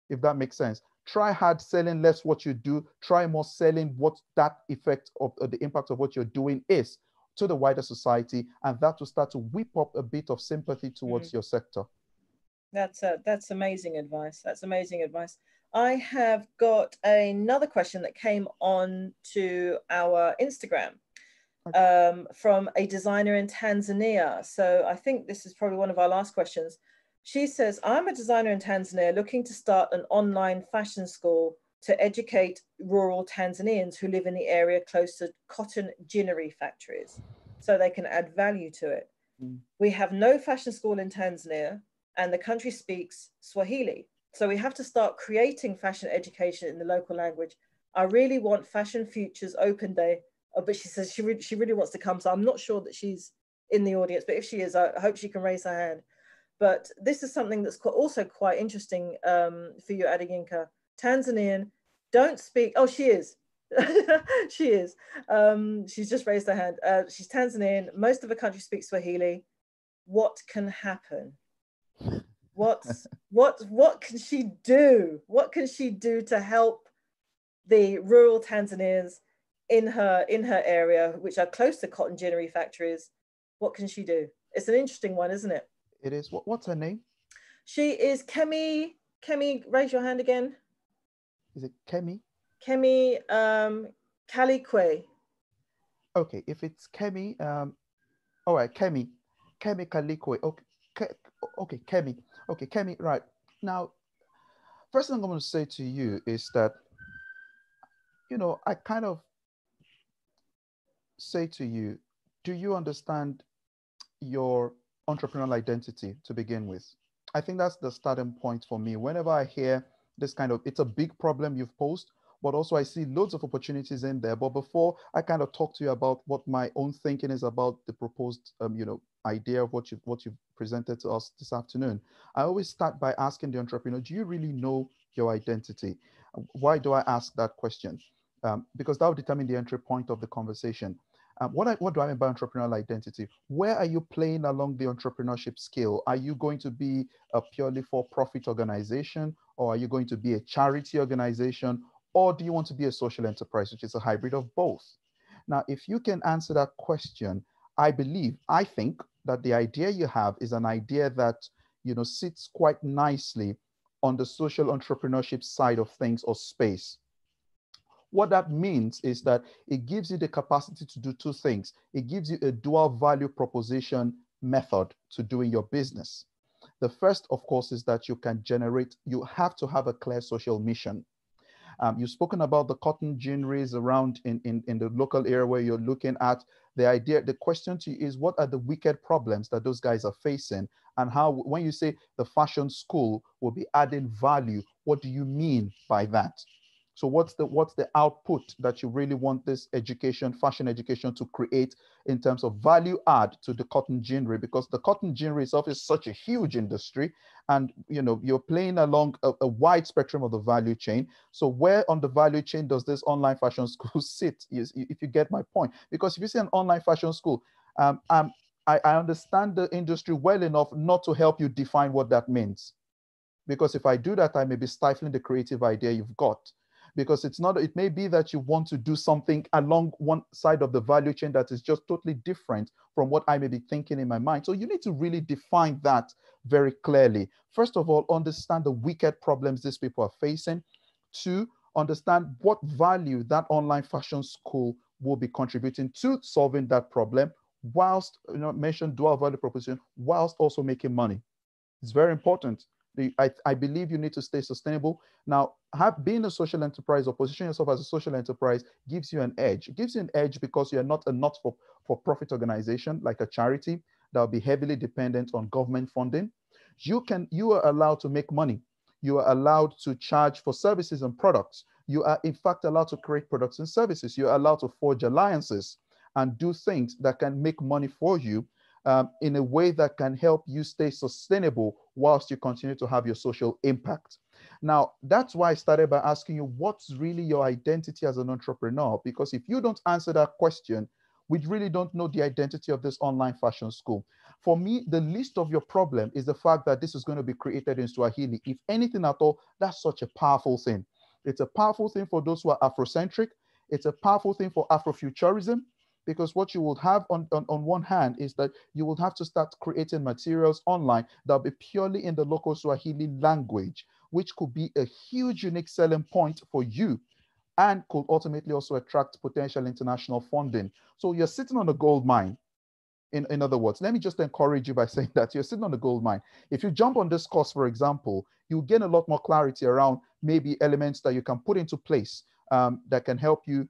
if that makes sense. Try hard selling less what you do, try more selling what that effect of the impact of what you're doing is to the wider society, and that will start to whip up a bit of sympathy towards your sector. That's amazing advice. That's amazing advice. I have got another question that came on to our Instagram from a designer in Tanzania. So I think this is probably one of our last questions. She says, I'm a designer in Tanzania looking to start an online fashion school to educate rural Tanzanians who live in the area close to cotton ginnery factories so they can add value to it. We have no fashion school in Tanzania, and the country speaks Swahili. So we have to start creating fashion education in the local language. I really want Fashion Futures Open Day, but she says she really wants to come. So I'm not sure that she's in the audience, but if she is, I hope she can raise her hand. But this is something that's also quite interesting for you, Adeyinka. Tanzanian, don't speak, oh, she is. She is. She's just raised her hand. She's Tanzanian. Most of the country speaks Swahili. What can happen? What can she do? What can she do to help the rural Tanzanians in her area, which are close to cotton ginnery factories? What can she do? It's an interesting one, isn't it? It is. What's her name? She is Kemi. Kemi, raise your hand again. Is it Kemi? Kemi Kalikwe. Okay, if it's Kemi, all right, Kemi Kalikwe. Okay, Kemi. Okay, Kemi, right. Now, first thing I'm going to say to you is that, you know, I kind of say to you, do you understand your entrepreneurial identity to begin with? I think that's the starting point for me. Whenever I hear this kind of, it's a big problem you've posed, but also I see loads of opportunities in there. But before I kind of talk to you about what my own thinking is about the proposed, you know, idea of what you've presented to us this afternoon, I always start by asking the entrepreneur, do you really know your identity? Why do I ask that question? Because that will determine the entry point of the conversation. What do I mean by entrepreneurial identity? Where are you playing along the entrepreneurship scale? Are you going to be a purely for-profit organization, or are you going to be a charity organization, or do you want to be a social enterprise, which is a hybrid of both? Now, if you can answer that question, I think that the idea you have is an idea that, you know, sits quite nicely on the social entrepreneurship side of things or space. What that means is that it gives you the capacity to do two things. It gives you a dual value proposition method to doing your business. The first, of course, is that you have to have a clear social mission. You've spoken about the cotton ginneries around in the local area where you're looking at. The question to you is, what are the wicked problems that those guys are facing? And how, when you say the fashion school will be adding value, what do you mean by that? So what's the output that you really want this education, fashion education, to create in terms of value add to the cotton ginnery? Because the cotton ginnery itself is such a huge industry, and you know, you're playing along a wide spectrum of the value chain. So where on the value chain does this online fashion school sit? If you get my point. Because if you say an online fashion school, I understand the industry well enough not to help you define what that means. Because if I do that, I may be stifling the creative idea you've got. Because it may be that you want to do something along one side of the value chain that is just totally different from what I may be thinking in my mind. So you need to really define that very clearly. First of all, understand the wicked problems these people are facing. Two, understand what value that online fashion school will be contributing to solving that problem, whilst, you know, mention dual value proposition, whilst also making money. It's very important. I believe you need to stay sustainable. Now, being a social enterprise or positioning yourself as a social enterprise gives you an edge. It gives you an edge because you're not a not-for-profit organization like a charity that will be heavily dependent on government funding. You are allowed to make money. You are allowed to charge for services and products. You are, in fact, allowed to create products and services. You're allowed to forge alliances and do things that can make money for you in a way that can help you stay sustainable whilst you continue to have your social impact. Now, that's why I started by asking you, what's really your identity as an entrepreneur? Because if you don't answer that question, we really don't know the identity of this online fashion school. For me, the least of your problem is the fact that this is going to be created in Swahili. If anything at all, that's such a powerful thing. It's a powerful thing for those who are Afrocentric. It's a powerful thing for Afrofuturism. Because what you will have on one hand is that you will have to start creating materials online that will be purely in the local Swahili language, which could be a huge unique selling point for you and could ultimately also attract potential international funding. So you're sitting on a gold mine. In other words, let me just encourage you by saying that you're sitting on a gold mine. If you jump on this course, for example, you'll gain a lot more clarity around maybe elements that you can put into place that can help you,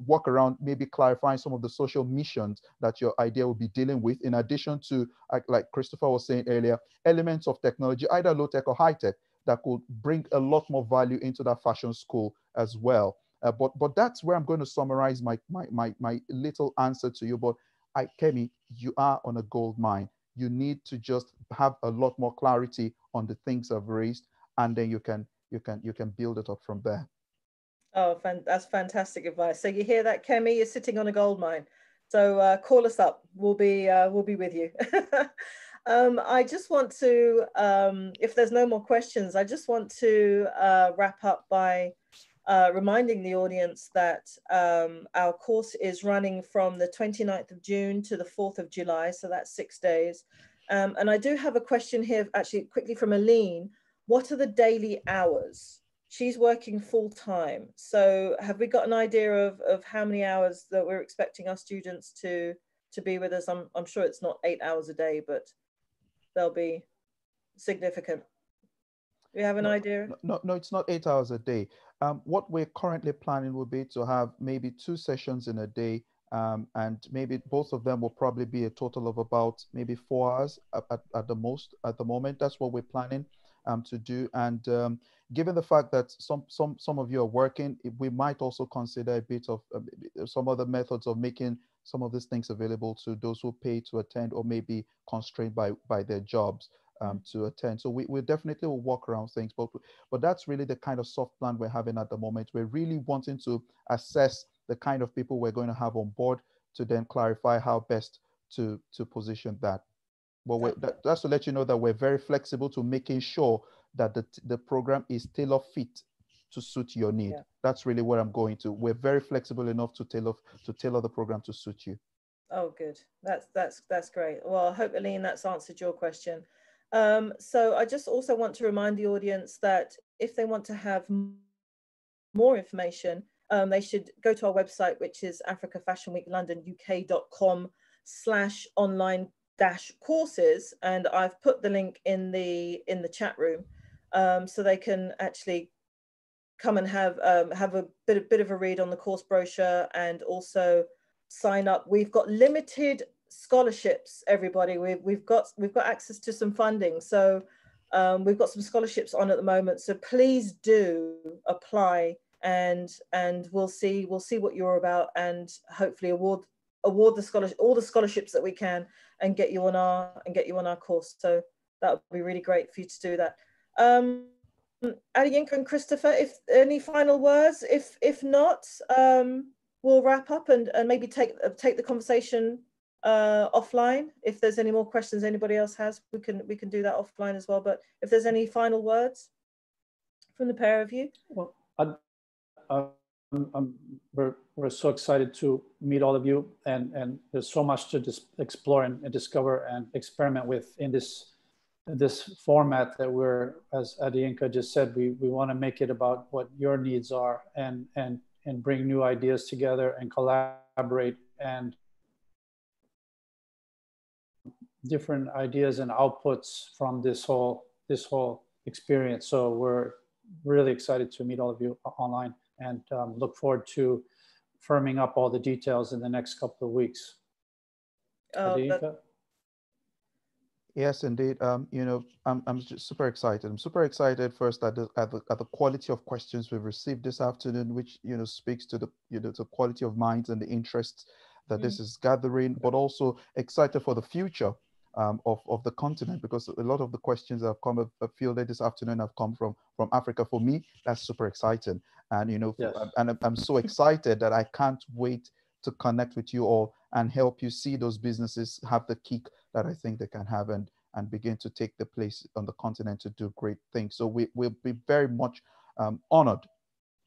work around maybe clarifying some of the social missions that your idea will be dealing with, in addition to, like Christopher was saying earlier, elements of technology, either low tech or high tech, that could bring a lot more value into that fashion school as well. But that's where I'm going to summarize my little answer to you. But Kemi, you are on a gold mine. You need to just have a lot more clarity on the things I've raised, and then you can build it up from there. Oh, that's fantastic advice. So you hear that, Kemi? You're sitting on a gold mine. So call us up. We'll be with you. I just want to, if there's no more questions, I just want to wrap up by reminding the audience that our course is running from the 29th of June to the 4th of July. So that's 6 days. And I do have a question here, actually, quickly from Aline. What are the daily hours? She's working full time. So have we got an idea of how many hours that we're expecting our students to be with us? I'm sure it's not 8 hours a day, but they'll be significant. Do you have an idea? No, it's not 8 hours a day. What we're currently planning would be to have maybe 2 sessions in a day, and maybe both of them will probably be a total of about maybe 4 hours at the most at the moment. That's what we're planning to do. And given the fact that some of you are working, we might also consider a bit of some other methods of making some of these things available to those who pay to attend, or maybe constrained by their jobs to attend. So we definitely will walk around things, but that's really the kind of soft plan we're having at the moment. We're really wanting to assess the kind of people we're going to have on board to then clarify how best to position that. But that's to let you know that we're very flexible to making sure that the program is tailor fit to suit your need. Yeah. That's really what I'm going to. We're very flexible enough to tailor the program to suit you. Oh, good. That's great. Well, I hope, Aline, that's answered your question. So I just also want to remind the audience that if they want to have more information, they should go to our website, which is africafashionweeklondonuk.com/online-courses, and I've put the link in the chat room, so they can actually come and have a bit of a read on the course brochure, and also sign up. We've got limited scholarships, everybody. We've got access to some funding, so we've got some scholarships on at the moment, so please do apply, and we'll see what you're about, and hopefully award all the scholarships that we can, and get you on our course. So that would be really great for you to do that. Adeyinka and Christopher, if any final words, if not, we'll wrap up and maybe take the conversation offline. If there's any more questions anybody else has, we can do that offline as well. But if there's any final words from the pair of you. Well, we're so excited to meet all of you, and there's so much to explore and discover and experiment with in this format that we're, as Adeyinka just said, we want to make it about what your needs are, and bring new ideas together and collaborate, and different ideas and outputs from this whole experience. So we're really excited to meet all of you online, and look forward to firming up all the details in the next couple of weeks. Yes, indeed. I'm just super excited. I'm super excited first at the quality of questions we've received this afternoon, which speaks to the quality of minds and the interests that this is gathering, but also excited for the future of the continent, because a lot of the questions that have fielded this afternoon have come from Africa. For me, that's super exciting, and yes. And I'm so excited that I can't wait to connect with you all and help you see those businesses have the kick that I think they can have, and begin to take the place on the continent to do great things. So we'll be very much honored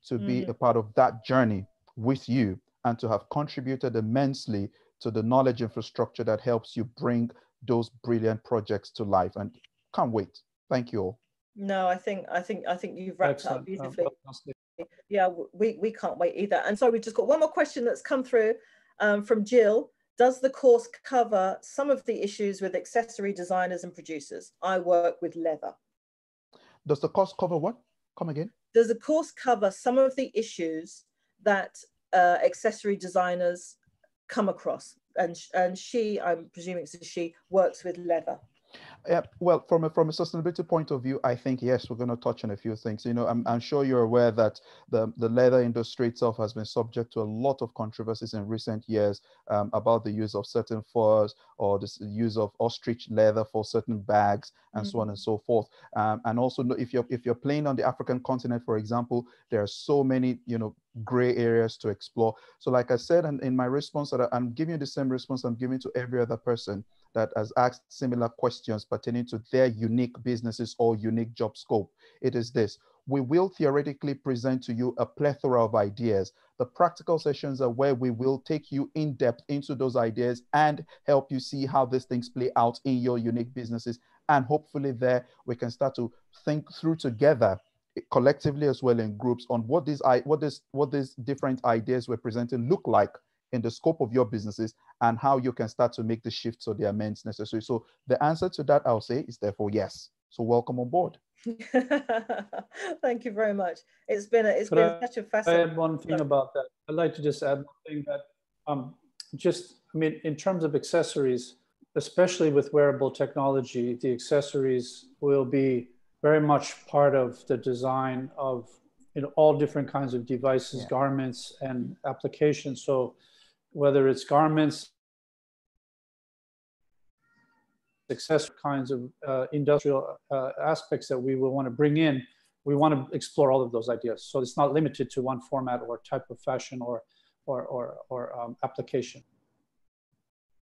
to be a part of that journey with you, and to have contributed immensely to the knowledge infrastructure that helps you bring those brilliant projects to life. And can't wait. Thank you all. No, I think you've wrapped Excellent. Up beautifully. Yeah, we can't wait either. And so we've just got one more question that's come through from Jill. Does the course cover some of the issues with accessory designers and producers? I work with leather. Does the course cover what? Come again? Does the course cover some of the issues that accessory designers come across? And she, I'm presuming it's a she, works with leather. Well, from a sustainability point of view, I think, yes, we're going to touch on a few things. You know, I'm sure you're aware that the leather industry itself has been subject to a lot of controversies in recent years about the use of certain furs or the use of ostrich leather for certain bags and so on and so forth. And also, if you're playing on the African continent, for example, there are so many, you know, gray areas to explore. So like I said, and in my response, that I'm giving you the same response I'm giving to every other person that has asked similar questions pertaining to their unique businesses or unique job scope. It is this: we will theoretically present to you a plethora of ideas. The practical sessions are where we will take you in depth into those ideas and help you see how these things play out in your unique businesses. And hopefully there we can start to think through together, collectively as well in groups, on what these different ideas we're presenting look like in the scope of your businesses and how you can start to make the shifts or the amends necessary. So the answer to that, I'll say, is therefore yes. So welcome on board. Thank you very much. It's been such a fascinating. I add one thing about that. I'd like to just add one thing that I mean, in terms of accessories, especially with wearable technology, the accessories will be very much part of the design of, you know, all different kinds of devices, garments, and applications. So whether it's garments, accessory kinds of industrial aspects that we will want to bring in, we want to explore all of those ideas. So it's not limited to one format or type of fashion or application.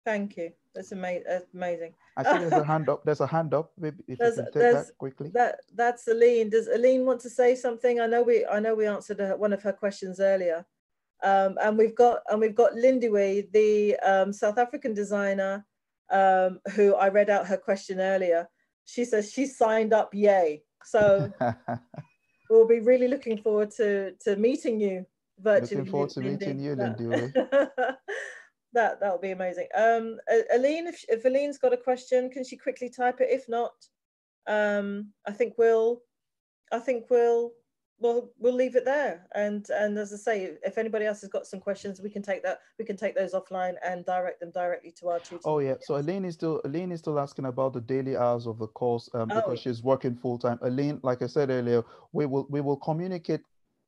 Thank you. That's amazing. I think there's a hand up. There's a hand up. Maybe if you can take that quickly. That's Aline. Does Aline want to say something? I know we answered one of her questions earlier. And we've got Lindiwe, the South African designer, who I read out her question earlier. She says she signed up, yay. So we'll be really looking forward to meeting you virtually. Looking forward to meeting you, Lindiwe. That'll be amazing. Aline, if Aline's got a question, can she quickly type it? If not, I think we'll leave it there. And as I say, if anybody else has got some questions, we can take those offline and direct them directly to our tutor. Oh yeah. So Aline is still asking about the daily hours of the course because she's working full time. Aline, like I said earlier, we will communicate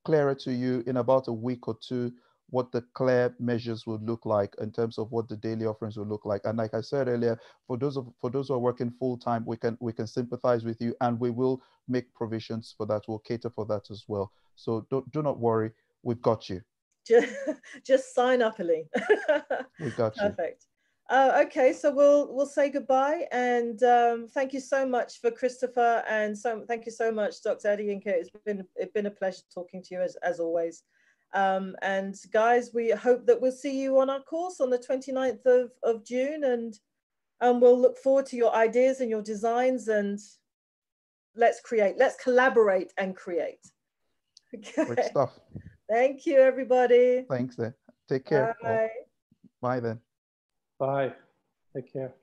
clearer to you in about a week or two what the clear measures would look like in terms of what the daily offerings will look like. And like I said earlier, for those who are working full time, we can sympathize with you, and we will make provisions for that. We'll cater for that as well. So do not worry, we've got you. Just sign up, Aline. We got you. Perfect. Okay, so we'll say goodbye, and thank you so much for Christopher, and thank you so much, Dr. Adeyinka. It's been a pleasure talking to you as always. And guys, we hope that we'll see you on our course on the 29th of June, and we'll look forward to your ideas and your designs, and let's collaborate and create. Okay. Great stuff. Thank you, everybody. Thanks then. Take care. Bye. Bye then. Bye. Take care.